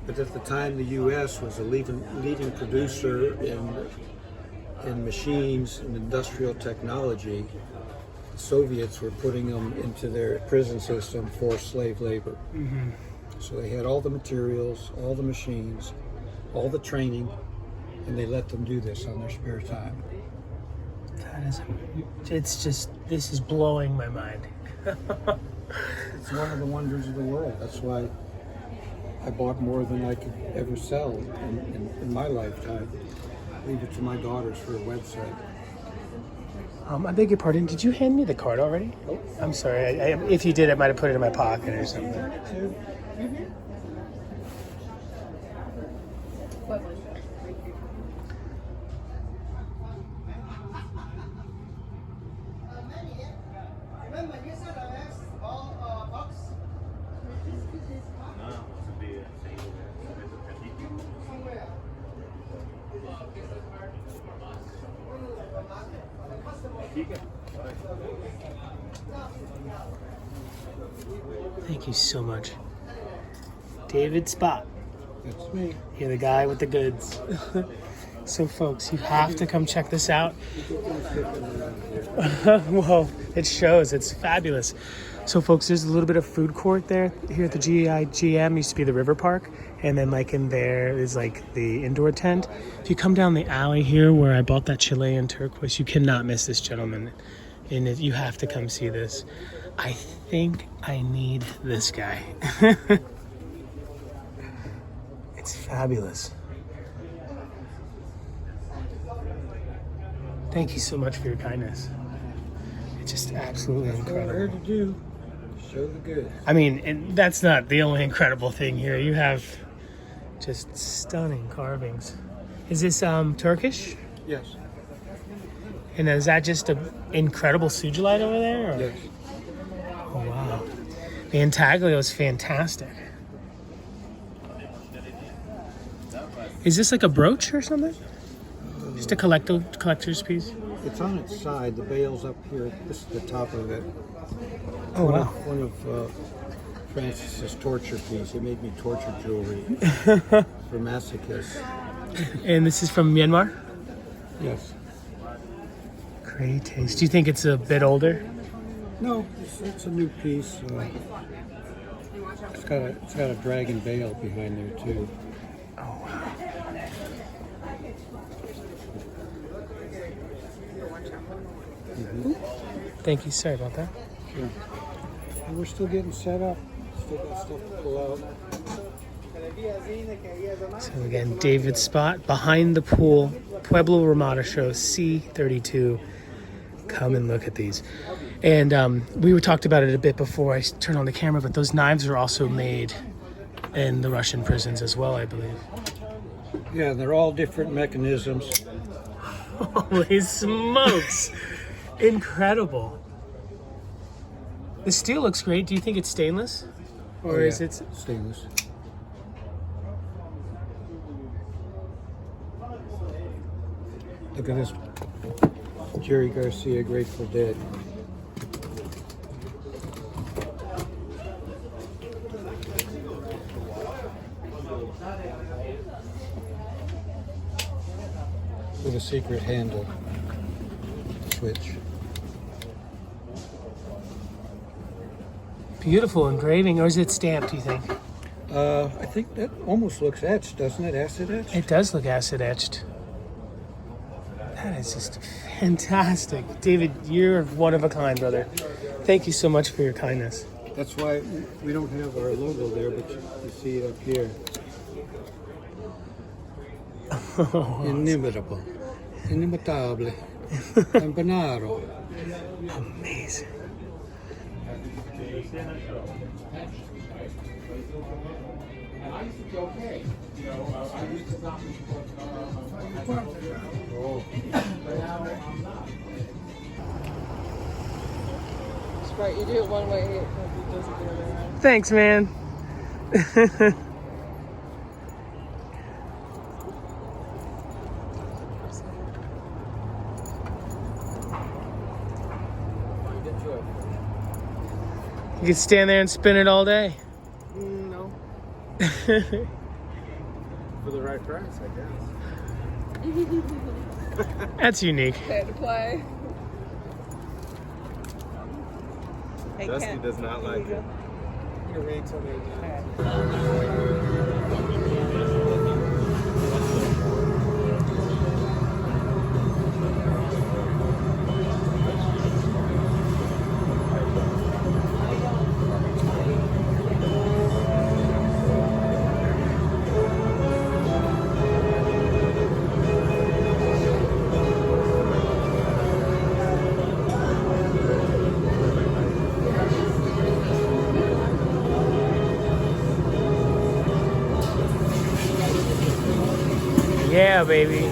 But at the time, the U.S. was a leading producer in machines and industrial technology. The Soviets were putting them into their prison system for slave labor. Mm-hmm. So they had all the materials, all the machines, all the training, and they let them do this on their spare time. This is blowing my mind. It's one of the wonders of the world. That's why I bought more than I could ever sell in my lifetime. Leave it to my daughters for a website. I beg your pardon, did you hand me the card already? Oh. I'm sorry, if you did, I might have put it in my pocket or something. Thank you so much. David Spot. That's me. You're the guy with the goods. So folks, you have to come check this out. Well, it shows. It's fabulous. So folks, there's a little bit of food court there. Here at the GIGM used to be the River Park. And then like in there is like the indoor tent. If you come down the alley here where I bought that Chilean turquoise, you cannot miss this gentleman. And you have to come see this. I think I need this guy. It's fabulous. Thank you so much for your kindness. It's just absolutely incredible. What we're here to do, show the good. I mean, and that's not the only incredible thing here. You have just stunning carvings. Is this Turkish? Yes. And is that just an incredible sugilite over there? Or? Yes. Oh, wow. The intaglio is fantastic. Is this like a brooch or something? Just a collector's piece? It's on its side. The bail's up here. This is the top of it. Oh, wow. One of Francis's torture piece. He made me torture jewelry for masochists. And this is from Myanmar? Yes. Great taste. Do you think it's a bit older? No, it's a new piece. It's got a dragon bail behind there too. Oh, wow. Thank you. Sorry about that. Sure. And we're still getting set up. Still got stuff to pull out. So again, David's spot behind the pool, Pueblo Ramada Show C32. Come and look at these. And we talked about it a bit before I turned on the camera, but those knives are also made in the Russian prisons as well, I believe. Yeah, they're all different mechanisms. Holy smokes! Incredible. The steel looks great. Do you think it's stainless? Or is it stainless? Look at this. Jerry Garcia, Grateful Dead. With a secret handle switch. beautiful engraving, or is it stamped, do you think? I think that almost looks etched, doesn't it? Acid etched? It does look acid etched. That is just fantastic. David, you're one of a kind, brother. Thank you so much for your kindness. That's why we don't have our logo there, but you see it up here. Inimitable. Inimitable. Empanado. Amazing. Right, you do it one way, it does it the other way. Thanks, man. You could stand there and spin it all day. No. For the right price, I guess. That's unique. Pay to play. Dusty does not like it. You can wait till Yeah, baby.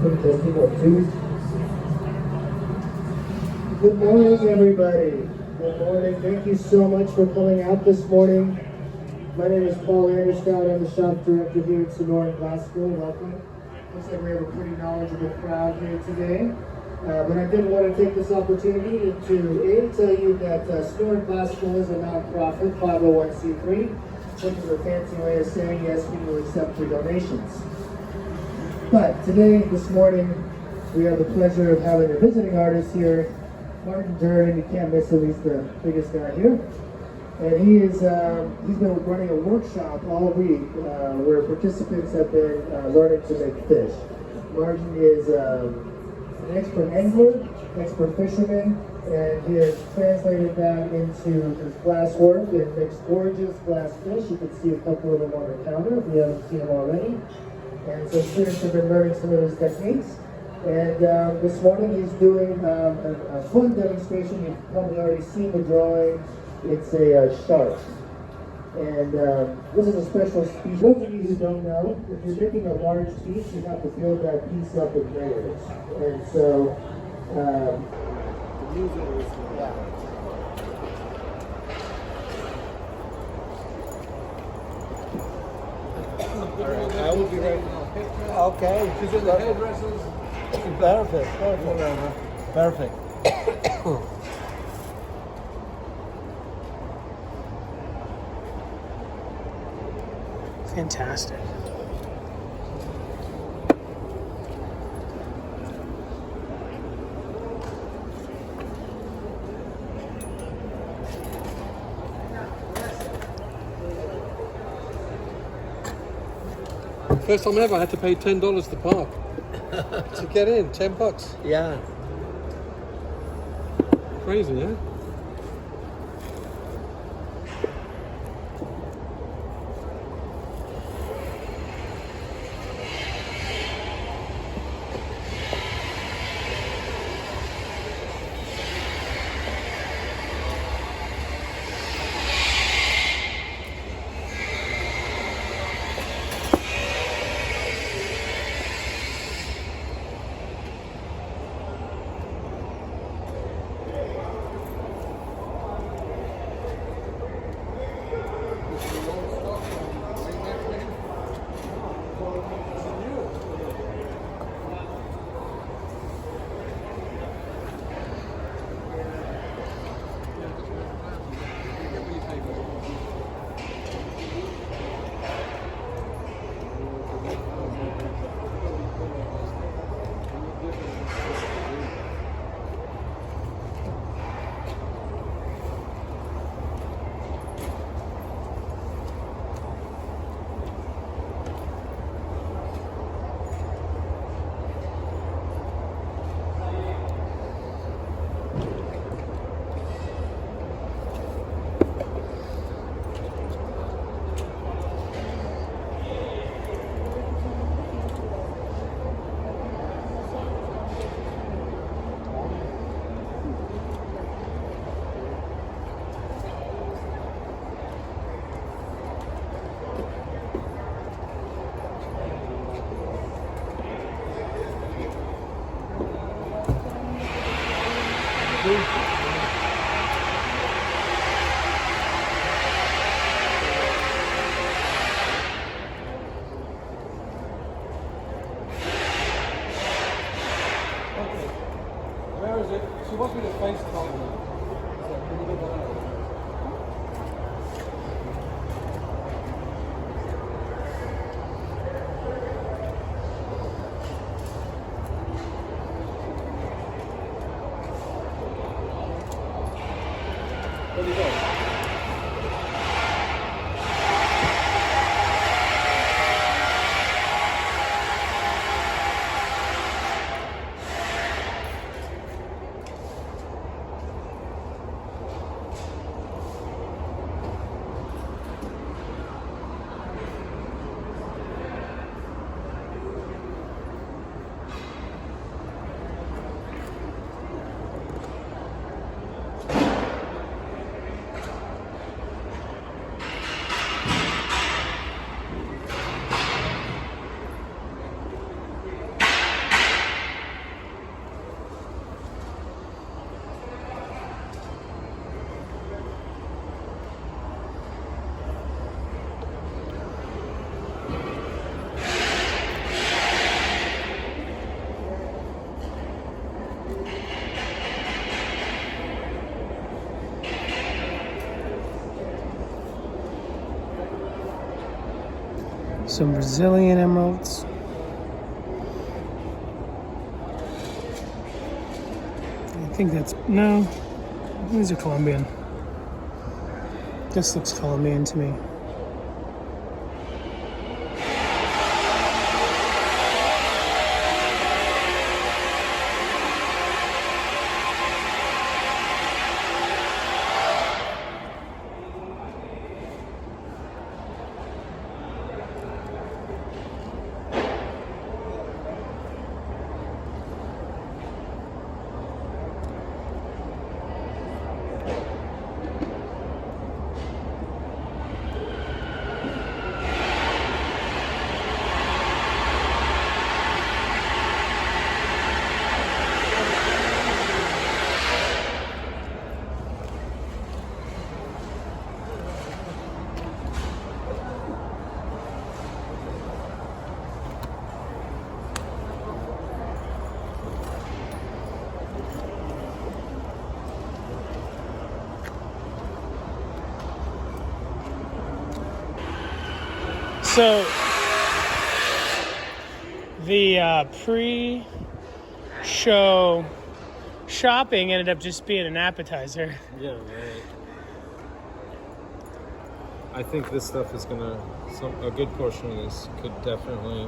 Testing 1, 2. Good morning, everybody. Good morning. Thank you so much for coming out this morning. My name is Paul Anderstout. I'm the shop director here at Sonoran Glass School. Welcome. Looks like we have a pretty knowledgeable crowd here today. But I did want to take this opportunity to tell you that Sonoran Glass School is a nonprofit 501c3, which is a fancy way of saying yes, we will accept your donations. But today, this morning, we have the pleasure of having a visiting artist here, Martin Durden. You can't miss him. He's the biggest guy here. And he's been running a workshop all week where participants have been learning to make fish. Martin is an expert angler, expert fisherman, and he has translated that into his glass work and makes gorgeous glass fish. You can see a couple of them on the counter if you haven't seen them already. And so students have been learning some of his techniques. And this morning he's doing a fun demonstration. You've probably already seen the drawing. It's a shark. And this is a special species. Those of you who don't know, if you're making a large piece, you have to build that piece up in layers. And so, Alright, I will be right now. okay. She's in the hairdressers. Perfect. Fantastic. First time ever, I had to pay $10 to park to get in. $10. Yeah. Crazy, yeah? Where is it? She wants me to FaceTime her. Can you get that out? Where'd you go? Some Brazilian emeralds. I think that's, no, these are Colombian. This looks Colombian to me. So the pre-show shopping ended up just being an appetizer. Yeah, right. I think this stuff is gonna, a good portion of this could definitely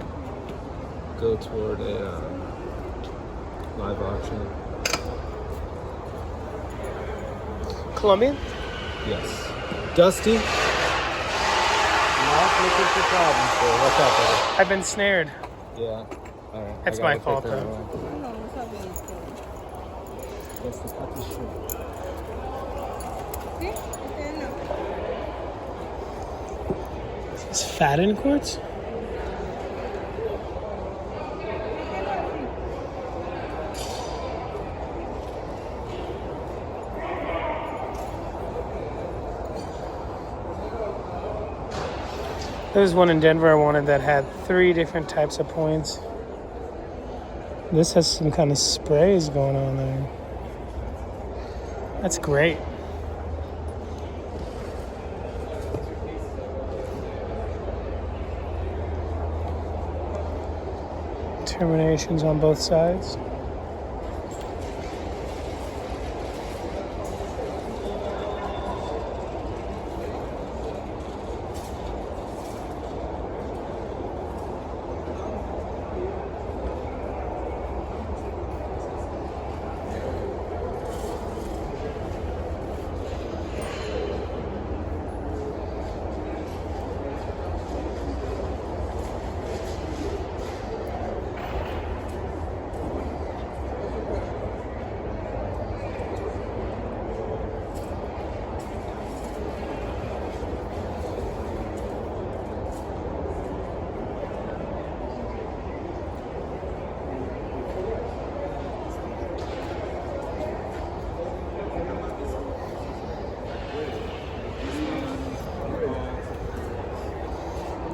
go toward a live auction. Colombian? Yes. Dusty? Not looking for problems, so watch out, buddy. I've been snared. Yeah. All right. That's my fault, though. That's the Lattice shoe. Is fat in quartz? There's one in Denver I wanted that had 3 different types of points. This has some kind of sprays going on there. That's great. Terminations on both sides.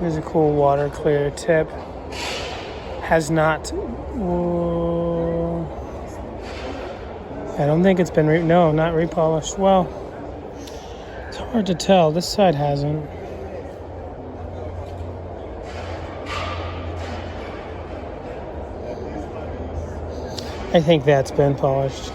There's a cool water clear tip. Has not. Whoa. I don't think it's been no, not repolished. Well, it's hard to tell. This side hasn't. I think that's been polished.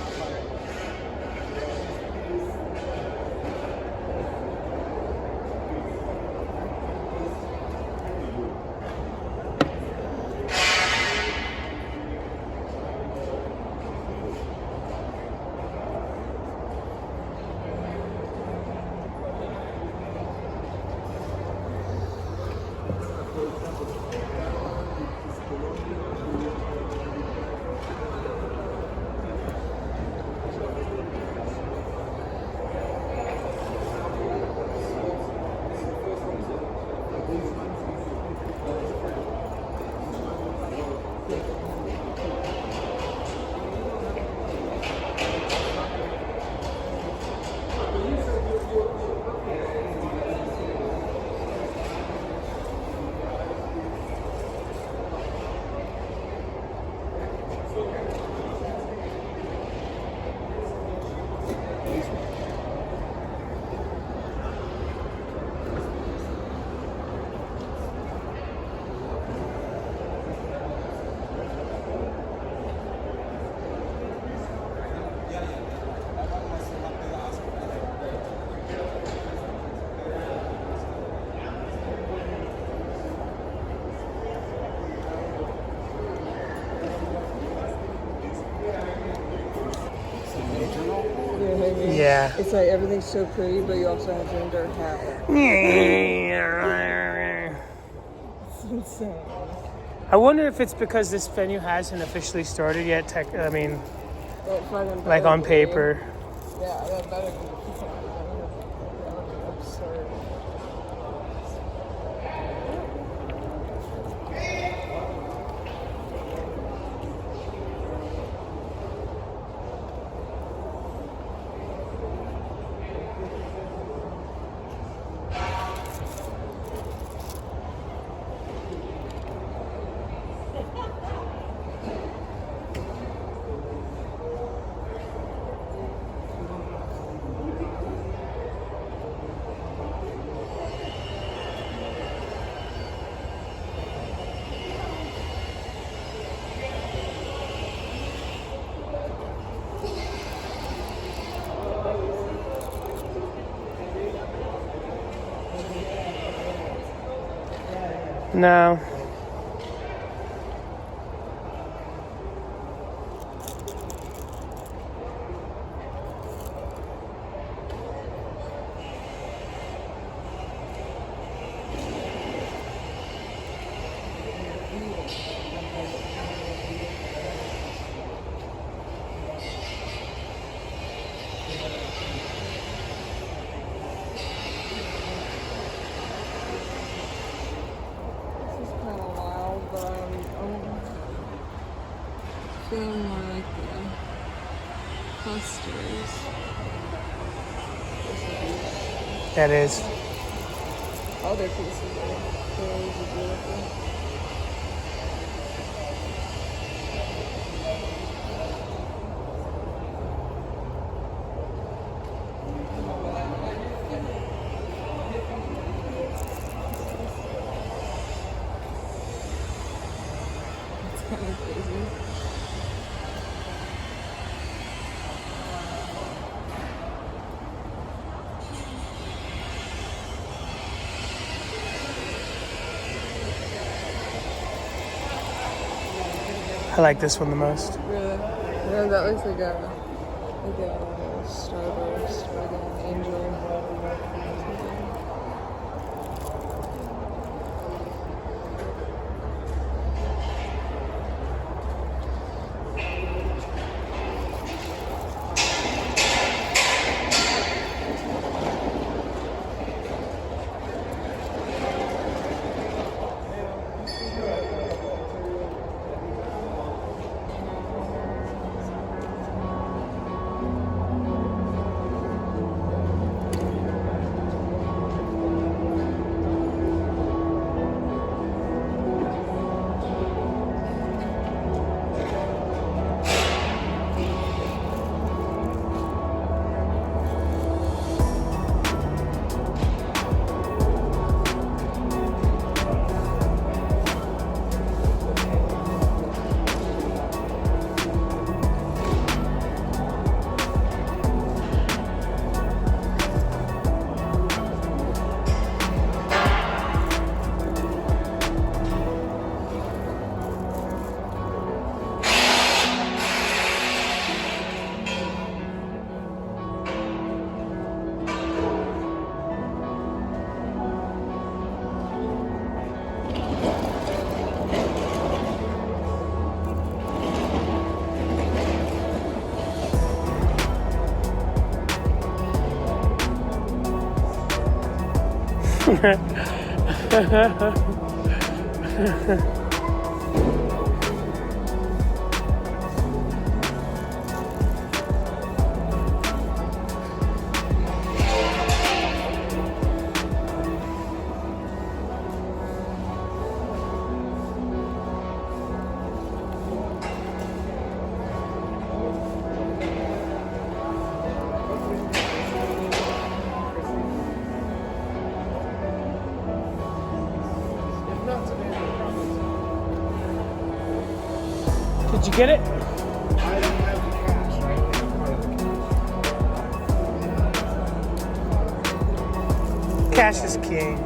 Yeah. It's like everything's so pretty, but you also have to endure hell. It's insane. I wonder if it's because this venue hasn't officially started yet. Like on paper. Yeah, that better be absurd. No. Feeling more like the clusters. That is. Other pieces are really beautiful. It's kind of crazy. I like this one the most. Really? Yeah, that looks like a starburst, like an angel. Did you get it? Cash is king.